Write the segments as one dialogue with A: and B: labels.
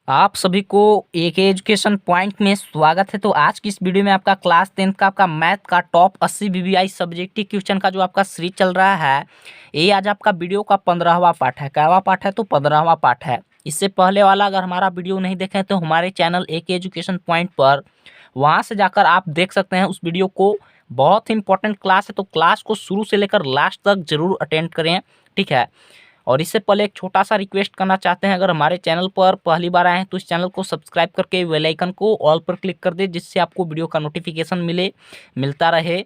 A: आप सभी को एक एजुकेशन पॉइंट में स्वागत है। तो आज की इस वीडियो में आपका क्लास 10 का आपका मैथ का टॉप 80 वीवीआई सब्जेक्टिव क्वेश्चन का जो आपका सीरीज चल रहा है, ये आज आपका वीडियो का 15वां पार्ट है। कैवा पार्ट है? तो 15वां पार्ट है। इससे पहले वाला अगर हमारा वीडियो नहीं देखें तो हमारे चैनल एक एजुकेशन पॉइंट पर वहाँ से जाकर आप देख सकते हैं उस वीडियो को। बहुत ही इंपॉर्टेंट क्लास है, तो क्लास को शुरू से लेकर लास्ट तक जरूर अटेंड करें, ठीक है। और इससे पहले एक छोटा सा रिक्वेस्ट करना चाहते हैं, अगर हमारे चैनल पर पहली बार आए हैं तो इस चैनल को सब्सक्राइब करके बेल आइकन को ऑल पर क्लिक कर दे, जिससे आपको वीडियो का नोटिफिकेशन मिलता रहे।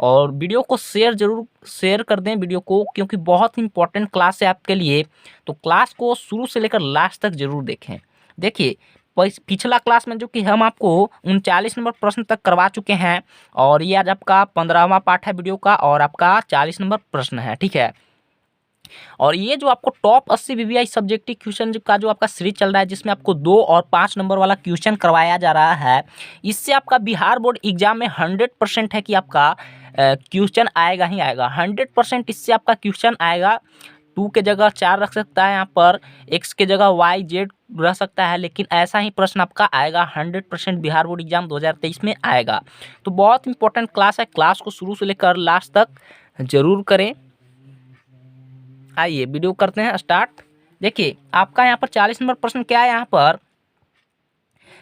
A: और वीडियो को जरूर शेयर कर दें वीडियो को, क्योंकि बहुत इंपॉर्टेंट क्लास है आपके लिए। तो क्लास को शुरू से लेकर लास्ट तक जरूर देखें। देखिए, पिछला क्लास में जो कि हम आपको 39 नंबर प्रश्न तक करवा चुके हैं, और ये आज आपका 15वां पार्ट है वीडियो का, और आपका 40 नंबर प्रश्न है, ठीक है। और ये जो आपको टॉप 80 वीवीआई सब्जेक्टिव क्वेश्चन का जो आपका सीरीज चल रहा है, जिसमें आपको 2 और 5 नंबर वाला क्वेश्चन करवाया जा रहा है, इससे आपका बिहार बोर्ड एग्जाम में 100% है कि आपका क्वेश्चन आएगा ही आएगा। 100% इससे आपका क्वेश्चन आएगा। 2 के जगह 4 रख सकता है, यहाँ पर x के जगह y z रह सकता है, लेकिन ऐसा ही प्रश्न आपका आएगा। 100% बिहार बोर्ड एग्जाम 2023 में आएगा। तो बहुत इंपॉर्टेंट क्लास है, क्लास को शुरू से लेकर लास्ट तक जरूर करें। आइए वीडियो करते हैं स्टार्ट। देखिए, आपका यहाँ पर 40 नंबर प्रश्न क्या है। यहाँ पर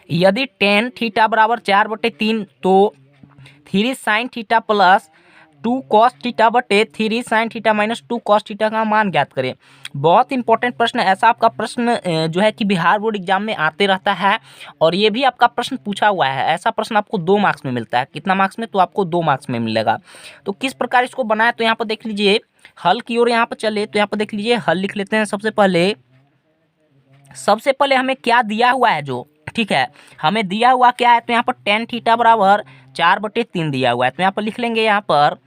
A: यदि टेन थीटा बराबर 4/3 तो 3 sine theta plus 2 cos theta बटे 3 sine theta minus 2 cos theta का मान ज्ञात करें। बहुत इंपॉर्टेंट प्रश्न है। ऐसा आपका प्रश्न जो है कि बिहार बोर्ड एग्जाम में आते रहता है, और ये भी आपका प्रश्न पूछा हुआ है। ऐसा प्रश्न आपको 2 मार्क्स में मिलता है। कितना मार्क्स में? तो आपको 2 मार्क्स में मिलेगा। तो किस प्रकार इसको बनाया, तो यहाँ पर देख लीजिए, हल की ओर यहाँ पर चले तो यहाँ पर देख लीजिए, हल लिख लेते हैं। सबसे पहले हमें क्या दिया हुआ है, जो ठीक है, हमें दिया हुआ क्या है, तो यहाँ पर टेन थीटा बराबर 4/3 दिया हुआ है। तो यहाँ पर लिख लेंगे, यहाँ पर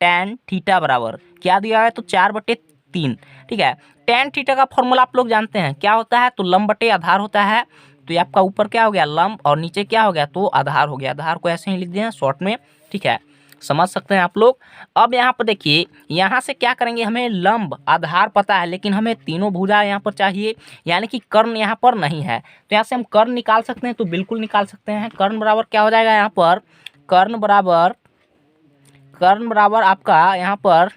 A: टेन थीटा बराबर क्या दिया हुआ है, तो 4/3, ठीक है। टेन थीटा का फॉर्मूला आप लोग जानते हैं क्या होता है, तो लंब बटे आधार होता है। तो ये आपका ऊपर क्या हो गया, लंब, और नीचे क्या हो गया, तो आधार हो गया। आधार को ऐसे ही लिख दिए शॉर्ट में, ठीक है, समझ सकते हैं आप लोग। अब यहाँ पर देखिए, यहाँ से क्या करेंगे, हमें लंब आधार पता है, लेकिन हमें तीनों भुजा यहाँ पर चाहिए, यानी कि कर्ण यहाँ पर नहीं है। तो यहाँ से हम कर्ण निकाल सकते हैं, तो बिल्कुल निकाल सकते हैं। कर्ण बराबर क्या हो जाएगा, यहाँ पर कर्ण बराबर आपका यहाँ पर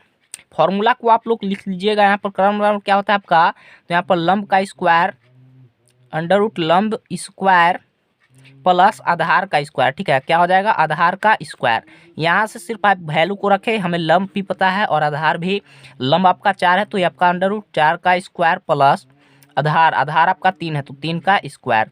A: फॉर्मूला को आप लोग लिख लीजिएगा। यहाँ पर कर्ण बराबर क्या होता है आपका, तो यहाँ पर लंब का स्क्वायर अंडर रूट लंब स्क्वायर प्लस आधार का स्क्वायर, ठीक है। क्या हो जाएगा, आधार का स्क्वायर। यहाँ से सिर्फ आप वैल्यू को रखें, हमें लंब भी पता है और आधार भी। लंब आपका 4 है, तो ये आपका अंडर रूट 4 का स्क्वायर प्लस आधार आपका 3 है, तो 3 का स्क्वायर।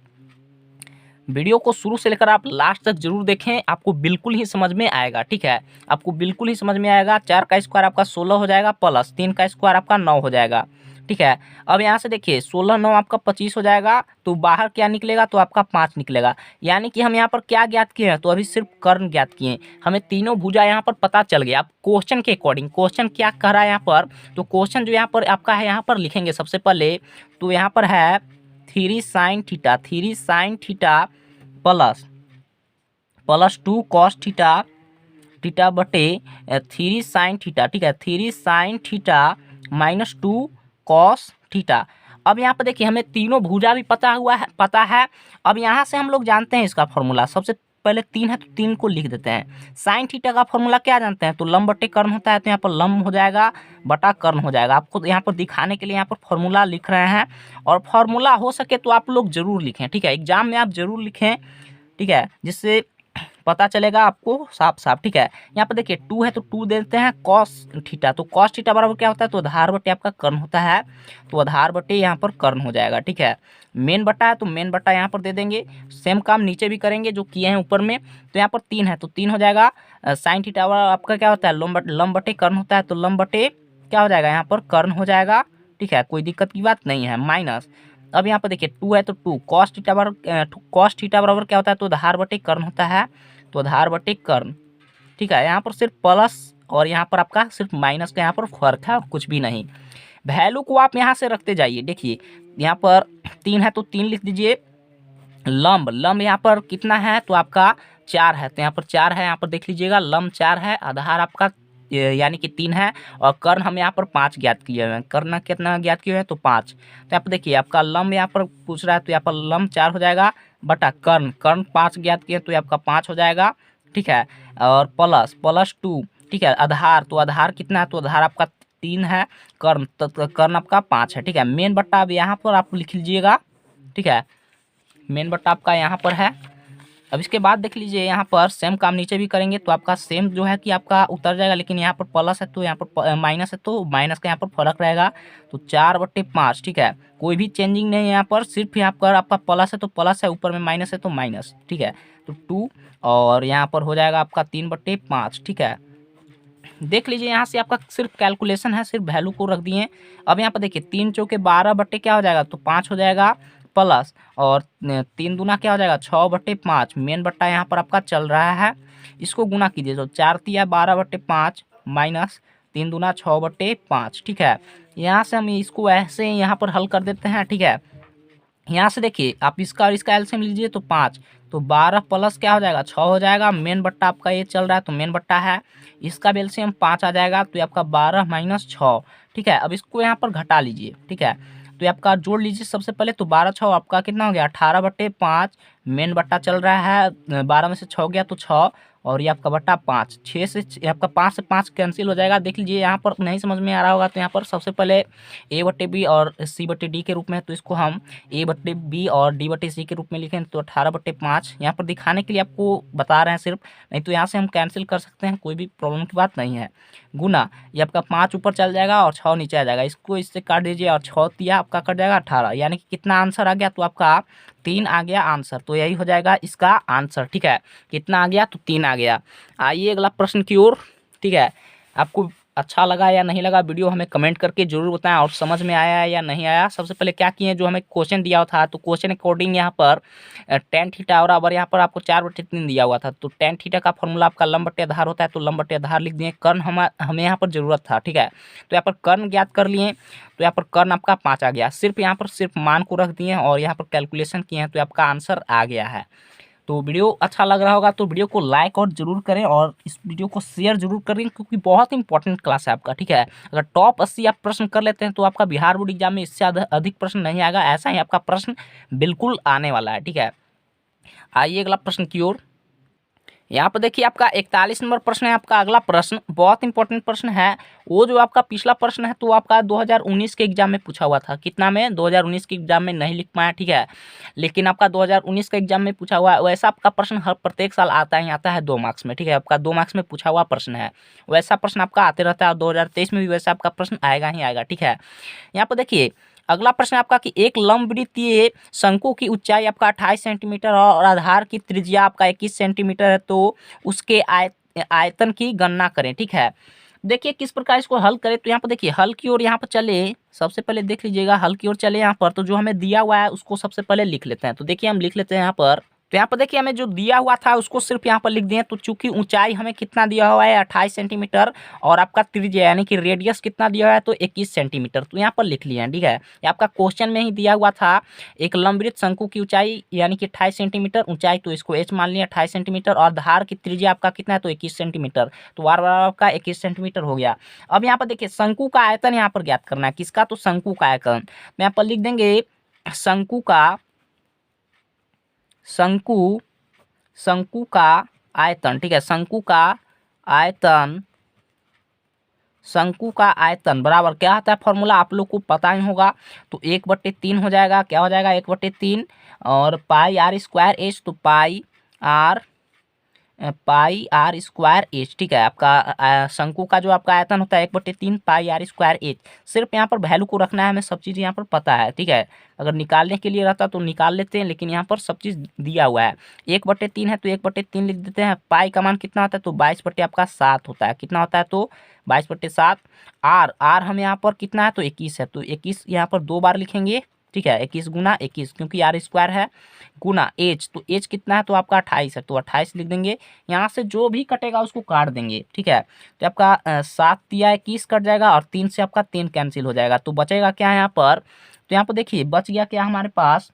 A: वीडियो को शुरू से लेकर आप लास्ट तक जरूर देखें, आपको बिल्कुल ही समझ में आएगा, ठीक है। आपको बिल्कुल ही समझ में आएगा। 4 का स्क्वायर आपका 16 हो जाएगा, प्लस 3 का स्क्वायर आपका 9 हो जाएगा, ठीक है। अब यहाँ से देखिए, 16 9 आपका 25 हो जाएगा, तो बाहर क्या निकलेगा, तो आपका 5 निकलेगा। यानी कि हम यहाँ पर क्या ज्ञात किए हैं, तो अभी सिर्फ कर्ण ज्ञात किए हैं। हमें तीनों भुजा यहाँ पर पता चल गया। अब क्वेश्चन के अकॉर्डिंग, क्वेश्चन क्या कह रहा है यहाँ पर, तो क्वेश्चन जो यहाँ पर आपका है, यहाँ पर लिखेंगे सबसे पहले। तो यहाँ पर है 3 sine theta plus 2 cos theta बटे 3 साइन थीटा, ठीक है। 3 sine theta minus 2 cos theta. अब यहाँ पर देखिए, हमें तीनों भुजा भी पता है। अब यहाँ से हम लोग जानते हैं इसका फॉर्मूला। सबसे पहले 3 है, तो 3 को लिख देते हैं। साइन थीटा का फॉर्मूला क्या जानते हैं, तो लंब बटे कर्ण होता है। तो यहाँ पर लंब हो जाएगा बटा कर्ण हो जाएगा। आपको यहाँ पर दिखाने के लिए यहाँ पर फॉर्मूला लिख रहे हैं, और फॉर्मूला हो सके तो आप लोग जरूर लिखें, ठीक है। एग्जाम में आप जरूर लिखें, ठीक है, जिससे पता चलेगा आपको साफ साफ, ठीक है। यहाँ पर देखिए 2 है, तो 2 देते हैं कॉस थीटा। तो कॉस थीटा बराबर क्या होता है, तो आधार बटे आपका कर्ण होता है। तो आधार बटे यहाँ पर कर्ण हो जाएगा, ठीक है। मेन बटा है, तो मेन बटा यहाँ पर दे देंगे। सेम काम नीचे भी करेंगे जो किए हैं ऊपर में। तो यहाँ पर 3 है, तो 3 हो जाएगा। साइन थीटा आपका क्या होता है, लंब बटे कर्ण होता है। तो लंब बटे क्या हो जाएगा, यहाँ पर कर्ण हो जाएगा, ठीक है। कोई दिक्कत की बात नहीं है। माइनस, अब यहाँ पर देखिए 2 है, तो 2 कॉस थीटा बराबर क्या होता है, तो आधार बटे कर्ण होता है। तो आधार बटे कर्ण, ठीक है। यहाँ पर सिर्फ प्लस और यहाँ पर आपका सिर्फ माइनस का यहाँ पर फर्क है, और कुछ भी नहीं। वैल्यू को आप यहाँ से रखते जाइए। देखिए, यहाँ पर 3 है, तो 3 लिख दीजिए। लंब यहाँ पर कितना है, तो आपका 4 है। तो यहाँ पर 4 है, यहाँ पर देख लीजिएगा, लंब 4 है। आधार आपका यानी कि 3 है, और कर्ण हम यहाँ पर 5 ज्ञात किए हुए हैं। कर्ण कितना ज्ञात किए हुए हैं? तो 5। तो यहाँ पर देखिए आपका लंब यहाँ पर पूछ रहा है, तो यहाँ पर लंब 4 हो जाएगा, बटा कर्ण 5 ज्ञात किए, तो ये आपका 5 हो जाएगा, ठीक है। और प्लस 2, ठीक है। आधार, तो आधार कितना है? तो आधार आपका 3 है, कर्ण तो कर्ण आपका 5 है, ठीक है। मेन बट्टा अब यहाँ पर आप लिख लीजिएगा, ठीक है। मेन बट्टा आपका यहाँ पर है। अब इसके बाद देख लीजिए यहाँ पर सेम काम नीचे भी करेंगे, तो आपका सेम जो है कि आपका उतर जाएगा, लेकिन यहाँ पर प्लस है तो यहाँ पर माइनस है, तो माइनस का यहाँ पर फर्क रहेगा। तो 4/5, ठीक है। कोई भी चेंजिंग नहीं है यहाँ पर, सिर्फ यहाँ पर आपका प्लस है तो प्लस है, ऊपर में माइनस है तो माइनस, ठीक है। तो 2, और यहाँ पर हो जाएगा आपका 3/5, ठीक है। देख लीजिए यहाँ से आपका सिर्फ कैलकुलेशन है, सिर्फ वैल्यू को रख दिए। अब यहाँ पर देखिए 3 चौके 12 बट्टे क्या हो जाएगा? तो 5 हो जाएगा, प्लस और 3 दूना क्या हो जाएगा? 6/5। मेन बट्टा यहाँ पर आपका चल रहा है, इसको गुना कीजिए, तो 4 तिया 12/5 माइनस 3 दूना 6/5, ठीक है। यहाँ से हम इसको ऐसे यहाँ पर हल कर देते हैं, ठीक है। यहाँ से देखिए आप इसका और इसका एलसीएम लीजिए, तो 5, तो 12 प्लस क्या हो जाएगा? 6 हो जाएगा। मेन बट्टा आपका ये चल रहा है, तो मेन बट्टा है, इसका भी एलसीएम 5 आ जाएगा, तो ये आपका 12 माइनस 6, ठीक है। अब इसको यहाँ पर घटा लीजिए, ठीक है। तो ये आपका जोड़ लीजिए सबसे पहले, तो 12 6 आपका कितना हो गया? 18/5। मेन बट्टा चल रहा है, 12 में से 6 गया तो 6, और ये आपका बट्टा 5, 6 से आपका 5 से 5 कैंसिल हो जाएगा। देख लीजिए यहाँ पर नहीं समझ में आ रहा होगा, तो यहाँ पर सबसे पहले a/b और c/d के रूप में है, तो इसको हम a/b और d/c के रूप में लिखें, तो 18/5 यहाँ पर दिखाने के लिए आपको बता रहे हैं सिर्फ, नहीं तो यहाँ से हम कैंसिल कर सकते हैं, कोई भी प्रॉब्लम की बात नहीं है। गुना, ये आपका 5 ऊपर चल जाएगा और 6 नीचे आ जाएगा, इसको इससे काट दीजिए, और 6 तिया आपका कट जाएगा 18, यानी कि कितना आंसर आ गया? तो आपका 3 आ गया आंसर। तो यही हो जाएगा इसका आंसर, ठीक है। कितना आ गया? तो 3 आ गया। आइए अगला प्रश्न की ओर, ठीक है। आपको अच्छा लगा या नहीं लगा वीडियो हमें कमेंट करके जरूर बताएं, और समझ में आया है या नहीं आया। सबसे पहले क्या किए, जो हमें क्वेश्चन दिया था, तो क्वेश्चन अकॉर्डिंग यहाँ पर tan थीटा बराबर यहाँ पर आपको 4/3 दिया हुआ था, तो tan थीटा का फॉर्मूला आपका लंब बटे आधार होता है, तो लंब बटे आधार लिख दिए। कर्ण हमें यहाँ पर जरूरत था, ठीक है। तो यहाँ पर कर्ण ज्ञात कर लिए, तो यहाँ पर कर्ण आपका 5 आ गया। सिर्फ यहाँ पर सिर्फ मान को रख दिए और यहाँ पर कैलकुलेशन किए हैं, तो आपका आंसर आ गया है। तो वीडियो अच्छा लग रहा होगा तो वीडियो को लाइक और जरूर करें, और इस वीडियो को शेयर जरूर करें, क्योंकि बहुत इंपॉर्टेंट क्लास है आपका, ठीक है। अगर टॉप 80 आप प्रश्न कर लेते हैं तो आपका बिहार बोर्ड एग्जाम में इससे अधिक प्रश्न नहीं आएगा, ऐसा ही आपका प्रश्न बिल्कुल आने वाला है, ठीक है। आइए अगला प्रश्न की ओर। यहाँ पर देखिए आपका 41 नंबर प्रश्न है। आपका अगला प्रश्न बहुत इंपॉर्टेंट प्रश्न है। वो जो आपका पिछला प्रश्न है तो आपका 2019 के एग्जाम में पूछा हुआ था। कितना में? 2019 के एग्जाम में नहीं लिख पाया, ठीक है। लेकिन आपका 2019 के एग्जाम में पूछा हुआ है। वैसा आपका प्रश्न हर प्रत्येक साल आता है 2 मार्क्स में, ठीक है। आपका 2 मार्क्स में पूछा हुआ प्रश्न है, वैसा प्रश्न आपका आते रहता है, और 2023 में भी वैसा आपका प्रश्न आएगा ही आएगा, ठीक है। यहाँ पर देखिए अगला प्रश्न आपका कि एक लंबवृत्तीय शंकु की ऊंचाई आपका 28 सेंटीमीटर और आधार की त्रिज्या आपका 21 सेंटीमीटर है, तो उसके आयतन की गणना करें, ठीक है। देखिए किस प्रकार इसको हल करें, तो यहाँ पर देखिए हल की ओर यहाँ पर चले, सबसे पहले देख लीजिएगा हल की ओर चले। यहाँ पर तो जो हमें दिया हुआ है उसको सबसे पहले लिख लेते हैं। तो देखिए हम लिख लेते हैं यहाँ पर, तो यहाँ पर देखिए हमें जो दिया हुआ था उसको सिर्फ यहाँ पर लिख दिए। तो चूंकि ऊंचाई हमें कितना दिया हुआ है 28 सेंटीमीटर, और आपका त्रिज्या यानी कि रेडियस कितना दिया हुआ है तो 21 सेंटीमीटर, तो यहाँ पर लिख लिया, ठीक है। ये आपका क्वेश्चन में ही दिया हुआ था। एक लंबवृत्त शंकु की ऊंचाई यानी कि 28 सेंटीमीटर ऊंचाई, तो इसको h मान लिया 28 सेंटीमीटर, और धार की त्रिज्या आपका कितना है तो 21 सेंटीमीटर, तो बार बार आपका 21 सेंटीमीटर हो गया। अब यहाँ पर देखिए शंकु का आयतन यहाँ पर ज्ञात करना है। किसका? तो शंकु का आयतन। तो यहाँ पर लिख देंगे शंकु का आयतन, ठीक है। शंकु का आयतन बराबर क्या होता है? फॉर्मूला आप लोग को पता ही होगा, तो 1/3 हो जाएगा। क्या हो जाएगा? 1/3, और पाई आर स्क्वायर एच, तो पाई आर स्क्वायर एच, ठीक है। आपका शंकु का जो आपका आयतन होता है 1/3 पाई आर स्क्वायर एच। सिर्फ यहाँ पर वैल्यू को रखना है, हमें सब चीज़ यहाँ पर पता है, ठीक है। अगर निकालने के लिए रहता तो निकाल लेते हैं, लेकिन यहाँ पर सब चीज़ दिया हुआ है। 1/3 है तो 1/3 लिख देते हैं। पाई का मान कितना होता है? तो 22/7 होता है। कितना होता है? तो 22/7। आर हम यहाँ पर कितना है तो 21 है, तो 21 यहाँ पर 2 बार लिखेंगे, ठीक है। 21 गुना 21, क्योंकि आर स्क्वायर है, गुना एच, तो एच कितना है तो आपका 28 है, तो 28 लिख देंगे। यहाँ से जो भी कटेगा उसको काट देंगे, ठीक है। तो आपका 7 तिया 21 कट जाएगा, और 3 से आपका 3 कैंसिल हो जाएगा, तो बचेगा क्या है यहाँ पर? तो यहाँ पर देखिए बच गया क्या हमारे पास,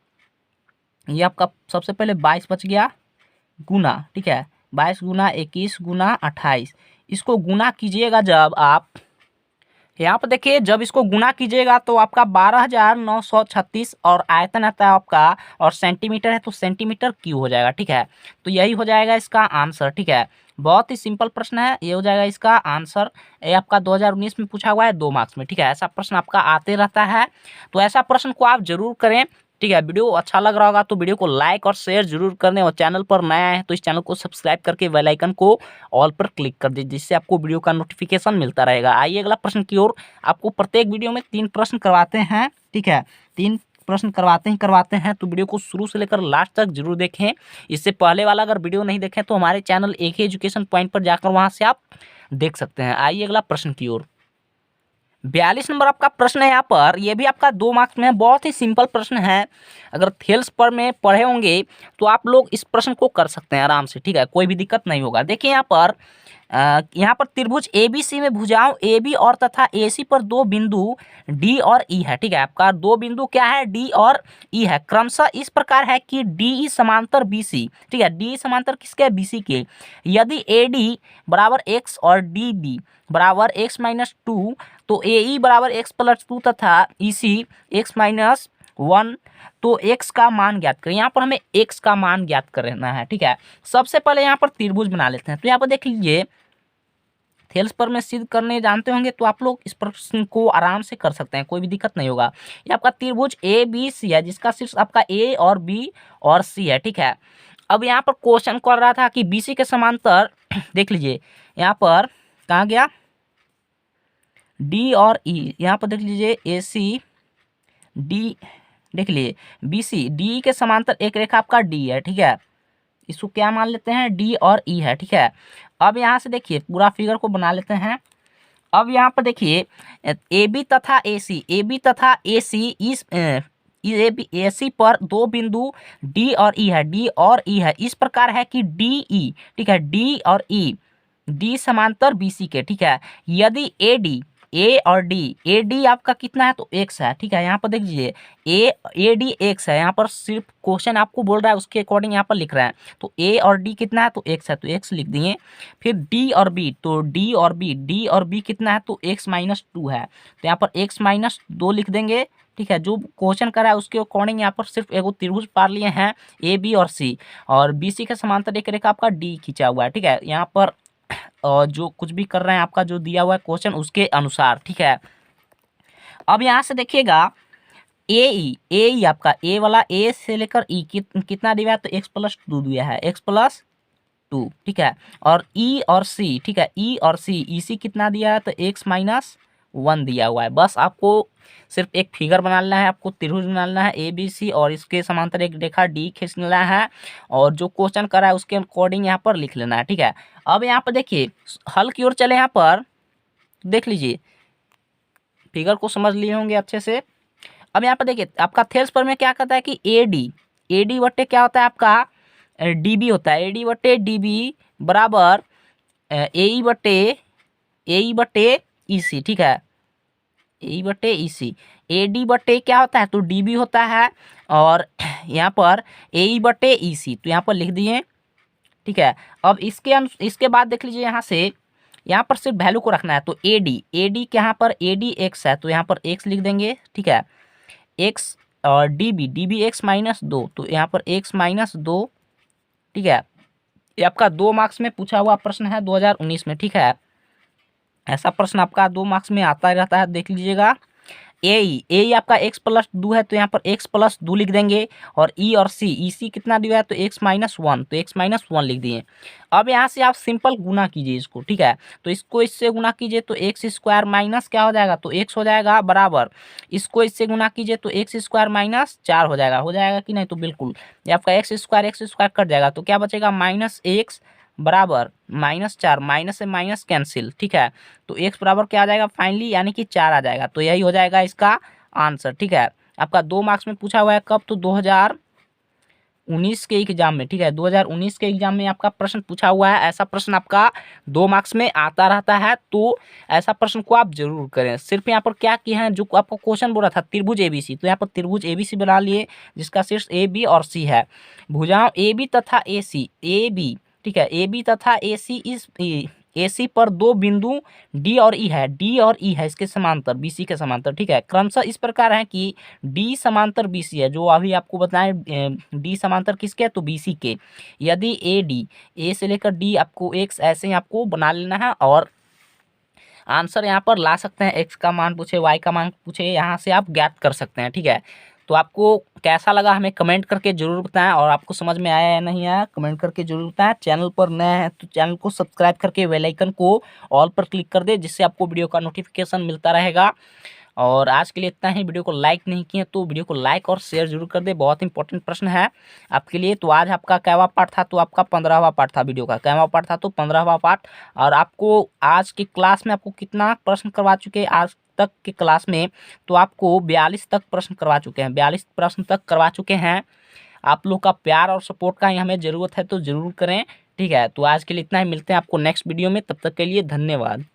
A: ये आपका सबसे पहले 22 बच गया गुना, ठीक है। 22 गुना 21 गुना 28, इसको गुना कीजिएगा जब आप यहाँ पर देखिए, जब इसको गुना कीजिएगा तो आपका 12,936 और आयतन आता है आपका, और सेंटीमीटर है तो सेंटीमीटर क्यूब हो जाएगा। ठीक है, तो यही हो जाएगा इसका आंसर। ठीक है, बहुत ही सिंपल प्रश्न है, ये हो जाएगा इसका आंसर। ये आपका 2019 में पूछा हुआ है 2 मार्क्स में। ठीक है, ऐसा प्रश्न आपका आते रहता है, तो ऐसा प्रश्न को आप जरूर करें। ठीक है, वीडियो अच्छा लग रहा होगा तो वीडियो को लाइक और शेयर जरूर कर दें, और चैनल पर नया है तो इस चैनल को सब्सक्राइब करके बेल आइकन को ऑल पर क्लिक कर दीजिए, जिससे आपको वीडियो का नोटिफिकेशन मिलता रहेगा। आइए अगला प्रश्न की ओर। आपको प्रत्येक वीडियो में 3 प्रश्न करवाते हैं। ठीक है, 3 प्रश्न करवाते हैं, तो वीडियो को शुरू से लेकर लास्ट तक जरूर देखें। इससे पहले वाला अगर वीडियो नहीं देखें तो हमारे चैनल एक ही एजुकेशन पॉइंट पर जाकर वहां से आप देख सकते हैं। आइए अगला प्रश्न की ओर। 42 नंबर आपका प्रश्न है यहाँ पर, यह भी आपका 2 मार्क्स में है। बहुत ही सिंपल प्रश्न है, अगर थेल्स पर में पढ़े होंगे तो आप लोग इस प्रश्न को कर सकते हैं आराम से। ठीक है, कोई भी दिक्कत नहीं होगा। देखिए यहाँ पर त्रिभुज ABC में भुजाओं AB और तथा AC पर 2 बिंदु D और E है। ठीक है, आपका 2 बिंदु क्या है, D और E है। क्रमशः इस प्रकार है कि DE समांतर BC। ठीक है, DE समांतर किसके, BC के। यदि AD बराबर x और DB बराबर x माइनस 2, तो AE बराबर x प्लस 2 तथा EC x माइनस 1, तो x का मान ज्ञात करें। यहाँ पर हमें x का मान ज्ञात करना है। ठीक है, सबसे पहले यहाँ पर त्रिभुज बना लेते हैं। तो यहाँ पर देख लीजिए, थेल्स पर में सिद्ध करने जानते होंगे तो आप लोग इस प्रश्न को आराम से कर सकते हैं, कोई भी दिक्कत नहीं होगा। ये आपका त्रिभुज ABC है, जिसका शीर्ष आपका A और B और C है। ठीक है, अब यहाँ पर क्वेश्चन कर रहा था कि BC के समांतर देख लीजिए, यहाँ पर कहाँ गया, D और E। यहाँ पर देख लीजिए AC D, देख लीजिए BC D के समांतर एक रेखा आपका D है। ठीक है, इसको क्या मान लेते हैं, D और E है। ठीक है, अब यहाँ से देखिए पूरा फिगर को बना लेते हैं। अब यहाँ पर देखिए AB तथा AC इस AC पर 2 बिंदु D और E है, D और E है। इस प्रकार है कि DE, ठीक है, D और E, D समांतर BC के। ठीक है, यदि AD A और D, AD आपका कितना है तो x है। ठीक है, यहाँ पर देख लीजिए AD x है। यहाँ पर सिर्फ क्वेश्चन आपको बोल रहा है उसके अकॉर्डिंग यहाँ पर लिख रहा है, तो A और D कितना है तो x है, तो x लिख दिए। फिर D और B, तो D और B कितना है तो x माइनस 2 है, तो यहाँ पर x माइनस 2 लिख देंगे। ठीक है, जो क्वेश्चन करा है उसके अकॉर्डिंग यहाँ पर सिर्फ एगो त्रिभुज पार लिए हैं AB और C, और BC के समांतर एक रेखा आपका D खींचा हुआ है। ठीक है, यहाँ पर और जो कुछ भी कर रहे हैं आपका जो दिया हुआ है क्वेश्चन उसके अनुसार। ठीक है, अब यहाँ से देखिएगा ए आपका ए वाला A से लेकर E कितना दिया है तो x प्लस 2 दिया है, x प्लस 2। ठीक है, और E और C, ठीक है, E और C, EC कितना दिया है तो x माइनस 1 दिया हुआ है। बस आपको सिर्फ एक फिगर बनाना है, आपको त्रिभुज बनाना है ABC और इसके समांतर एक रेखा D खींचना है, और जो क्वेश्चन करा है उसके अकॉर्डिंग यहाँ पर लिख लेना है। ठीक है, अब यहाँ पर देखिए हल की ओर चले। यहाँ पर देख लीजिए, फिगर को समझ लिए होंगे अच्छे से। अब यहाँ पर देखिए आपका थेल्स पर में क्या कहता है कि AD बट्टे क्या होता है आपका DB होता है, AD बट्टे DB बराबर AE बट्टे EC। ठीक है, AE बट्टे EC, AD बट्टे क्या होता है तो DB होता है, और यहाँ पर AE बट्टे EC, तो यहाँ पर लिख दिए। ठीक है, अब इसके बाद देख लीजिए यहाँ से, यहाँ पर सिर्फ वैल्यू को रखना है, तो AD यहाँ पर AD x है, तो यहाँ पर x लिख देंगे। ठीक है, x और DB x माइनस 2, तो यहाँ पर x माइनस 2। ठीक है, ये आपका 2 मार्क्स में पूछा हुआ प्रश्न है 2019 में। ठीक है, ऐसा प्रश्न आपका 2 मार्क्स में आता रहता है, देख लीजिएगा। ए आपका x प्लस 2 है, तो यहाँ पर x प्लस 2 लिख देंगे, और E और EC कितना दिया है तो x माइनस 1, तो x माइनस 1 लिख दिए। अब यहाँ से आप सिंपल गुना कीजिए इसको। ठीक है, तो इसको इससे गुना कीजिए तो x स्क्वायर माइनस क्या हो जाएगा तो x हो जाएगा बराबर, इसको इससे गुना कीजिए तो x स्क्वायर माइनस 4 हो जाएगा कि नहीं, तो बिल्कुल ये आपका x स्क्वायर कट जाएगा, तो क्या बचेगा माइनस x बराबर माइनस 4, माइनस से माइनस कैंसिल। ठीक है, तो x बराबर क्या आ जाएगा फाइनली, यानी कि 4 आ जाएगा, तो यही हो जाएगा इसका आंसर। ठीक है, आपका 2 मार्क्स में पूछा हुआ है कब तो 2019 के एग्जाम में। ठीक है, 2019 के एग्जाम में आपका प्रश्न पूछा हुआ है। ऐसा प्रश्न आपका 2 मार्क्स में आता रहता है, तो ऐसा प्रश्न को आप जरूर करें। सिर्फ यहाँ पर क्या किया है, जो आपको क्वेश्चन बोला था त्रिभुज ABC, तो यहाँ पर त्रिभुज ABC बना लिए, जिसका शीर्ष AB और C है। भुजाओं AB तथा AC, AB, ठीक है, AB तथा AC इस AC पर दो बिंदु D और E है, D और E है इसके समांतर, BC के समांतर, ठीक है। क्रमशः इस प्रकार है कि D समांतर BC है, जो अभी आपको बताएं D समांतर किसके है तो BC के। यदि AD, A से लेकर D आपको x ऐसे ही आपको बना लेना है और आंसर यहाँ पर ला सकते हैं। x का मान पूछे, y का मान पूछे, यहाँ से आप ज्ञात कर सकते हैं, ठीक है। तो आपको कैसा लगा हमें कमेंट करके जरूर बताएं, और आपको समझ में आया या नहीं आया कमेंट करके जरूर बताएं। चैनल पर नए हैं तो चैनल को सब्सक्राइब करके बेल आइकन को ऑल पर क्लिक कर दे, जिससे आपको वीडियो का नोटिफिकेशन मिलता रहेगा। और आज के लिए इतना ही। वीडियो को लाइक नहीं किए तो वीडियो को लाइक और शेयर जरूर कर दे, बहुत इंपॉर्टेंट प्रश्न है आपके लिए। तो आज आपका कैवा पार्ट था, तो आपका 15वां पार्ट था, वीडियो का कैवा पार्ट था तो 15वां पार्ट। और आपको आज की क्लास में आपको कितना प्रश्न करवा चुके हैं आज तक की क्लास में, तो आपको 42 तक प्रश्न करवा चुके हैं, 42 प्रश्न तक करवा चुके हैं। आप लोग का प्यार और सपोर्ट का ही हमें ज़रूरत है, तो ज़रूर करें, ठीक है। तो आज के लिए इतना ही, मिलते हैं आपको नेक्स्ट वीडियो में, तब तक के लिए धन्यवाद।